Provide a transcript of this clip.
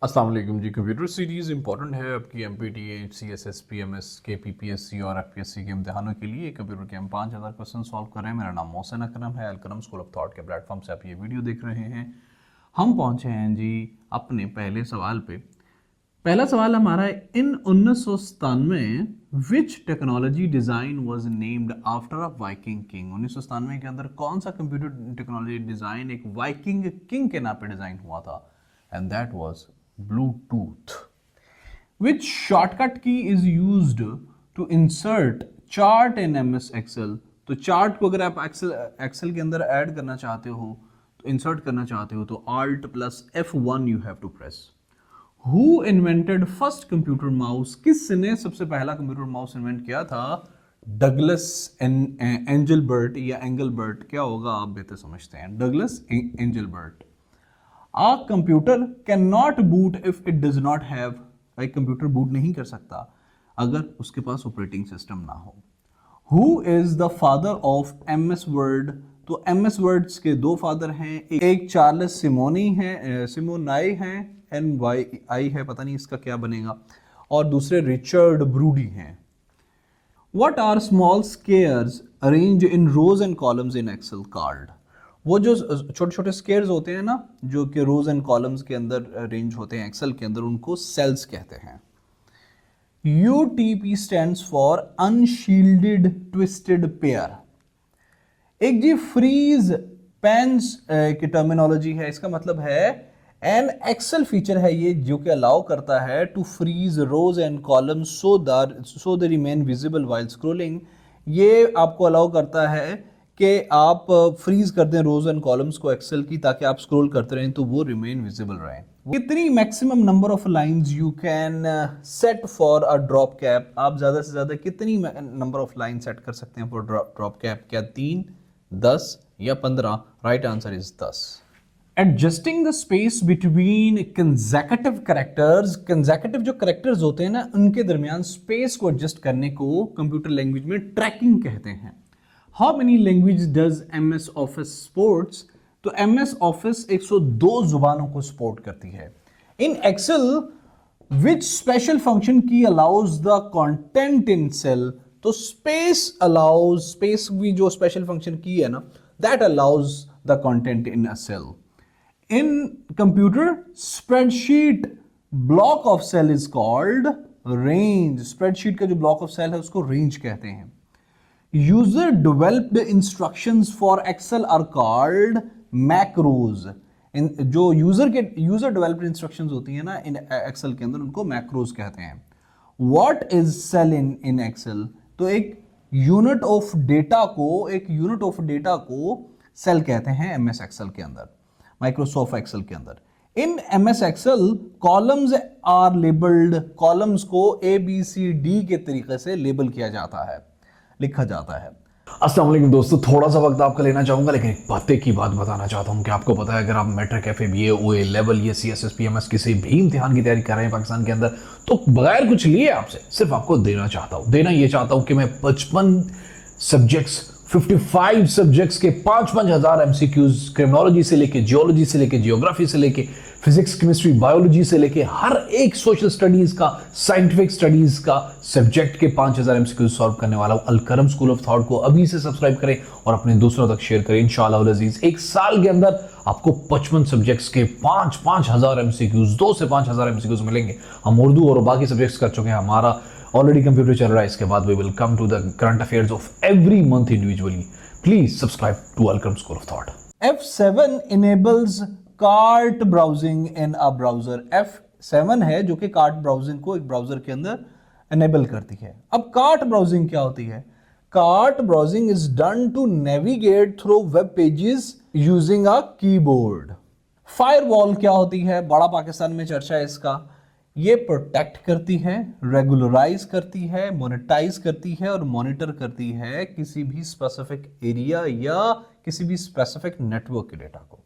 अस्सलाम वालेकुम जी। Computer series important है आपकी MPTA, CSS, PMS के PPSC और FPSC के इम्तहानों के लिए। कंप्यूटर के हम 5000 क्वेश्चन सॉल्व कर रहे हैं। मेरा नाम मोहसिन अकरम है। अलकरम स्कूल ऑफ थॉट के प्लेटफॉर्म से आप ये वीडियो देख रहे हैं। हम पहुंचे हैं जी अपने पहले सवाल पे। पहला सवाल हमारा है, इन 1997 विच technology design was named after a Viking king. 1997 के अंदर कौन सा कंप्यूटर टेक्नोलॉजी डिज़ाइन एक वाइकिंग किंग के नाम पे डिज़ाइन हुआ था? And that was Bluetooth. Which shortcut key is used to insert chart in MS Excel? तो चार्ट को अगर आप एक्सेल के अंदर ऐड करना चाहते हो, तो इंसर्ट करना चाहते हो, तो Alt+F1 you have to press. Who invented first computer mouse? किसने सबसे पहला कंप्यूटर माउस इन्वेंट किया था? डगलस एंजलबर्ट या एंगलबर्ट, क्या होगा आप बेहतर समझते हैं। Douglas Engelbart. A computer cannot boot if it does not have, एक कंप्यूटर बूट नहीं कर सकता अगर उसके पास ऑपरेटिंग सिस्टम ना हो। Who is the father of MS Word? तो MS Words के दो फादर हैं, एक चार्ल्स सिमोनाई है, NYI है, पता नहीं इसका क्या बनेगा, और दूसरे रिचर्ड ब्रूडी हैं। What are small squares arranged in rows and columns in Excel called? वो जो छोटे छोटे स्क्वायर्स होते हैं ना, जो कि रोज एंड कॉलम्स के अंदर अरेंज होते हैं एक्सेल के अंदर, उनको सेल्स कहते हैं। UTP stands for unshielded twisted pair. एक जी फ्रीज पेन्स की टर्मिनोलॉजी है। इसका मतलब है एन एक्सेल फीचर है ये जो कि अलाउ करता है to freeze rows and columns so they remain visible while scrolling. ये आपको अलाउ करता है कि आप फ्रीज कर दें रोज एंड कॉलम्स को एक्सेल की, ताकि आप स्क्रॉल करते रहें तो वो रिमेन विजिबल रहें। कितनी maximum number of lines you can set for a drop cap? आप ज्यादा से ज्यादा कितनी नंबर ऑफ लाइन सेट कर सकते हैं फॉर ड्रॉप कैप? क्या 3, 10 या 15? Right answer is 10। Adjusting the space between consecutive characters. Consecutive जो कैरेक्टर्स होते हैं ना, उनके दरमियान स्पेस को एडजस्ट करने को कंप्यूटर लैंग्वेज में ट्रैकिंग कहते हैं। How many languages does MS Office supports? तो MS Office 102 जुबानों को सपोर्ट करती है। In Excel, which special function key allows the content in cell? तो space भी जो special function key है ना, that allows the content in a cell. In computer, spreadsheet block of cell is called range. Spreadsheet का जो block of cell है उसको range कहते हैं। User developed instructions for Excel are called macros. जो user developed instructions होती है ना इन एक्सेल के अंदर, उनको मैक्रोज कहते हैं। What is cell in Excel? तो एक यूनिट ऑफ डेटा को सेल कहते हैं MS एक्सेल के अंदर, माइक्रोसॉफ्ट एक्सेल के अंदर। In MS Excel columns are labelled. Columns को ABCD के तरीके से लेबल किया जाता है, लिखा जाता है। अस्सलाम वालेकुम दोस्तों, थोड़ा सा वक्त आपका लेना चाहूंगा, लेकिन एक पते की बात बताना चाहता हूं कि आपको पता है अगर आप मैट्रिक FA OA लेवल या CSS PMS किसी भी इम्तिहान की तैयारी कर रहे हैं पाकिस्तान के अंदर, तो बगैर कुछ लिए आपसे सिर्फ आपको देना ये चाहता हूं कि मैं 55 सब्जेक्ट्स 55 सब्जेक्ट्स के 5,000 MCQs क्रिमिनोलॉजी से लेके जियोलॉजी से लेके जियोग्राफी से लेके फिजिक्स केमिस्ट्री बायोलॉजी से लेके हर एक सोशल स्टडीज का साइंटिफिक स्टडीज का सब्जेक्ट के 5,000 MCQs सॉल्व करने वाला हूं। अलकरम स्कूल ऑफ थॉट को अभी से सब्सक्राइब करें और अपने दूसरों तक शेयर करें इंशाअल्लाह अज़ीज। एक साल के अंदर आपको 55 सब्जेक्ट्स के 5,000 MCQs 2 से 5,000 MCQs मिलेंगे। हम उर्दू और बाकी सब्जेक्ट्स कर चुके हैं, हमारा ऑलरेडी कंप्यूटर चल रहा है। इसके बाद we will come to the current affairs of every month individually. Please subscribe to Alkaram school of thought. F7 enables caret browsing in a browser. F7 है जो कि कार्ट ब्राउजिंग को एक ब्राउजर के अंदर एनेबल करती है। अब कार्ट ब्राउजिंग क्या होती है? Caret browsing is done to navigate through web pages using a keyboard. Firewall क्या होती है? बड़ा पाकिस्तान में चर्चा है इसका। ये प्रोटेक्ट करती है, रेगुलराइज करती है, मोनेटाइज करती है और मॉनिटर करती है किसी भी स्पेसिफिक एरिया या किसी भी स्पेसिफिक नेटवर्क के डेटा को।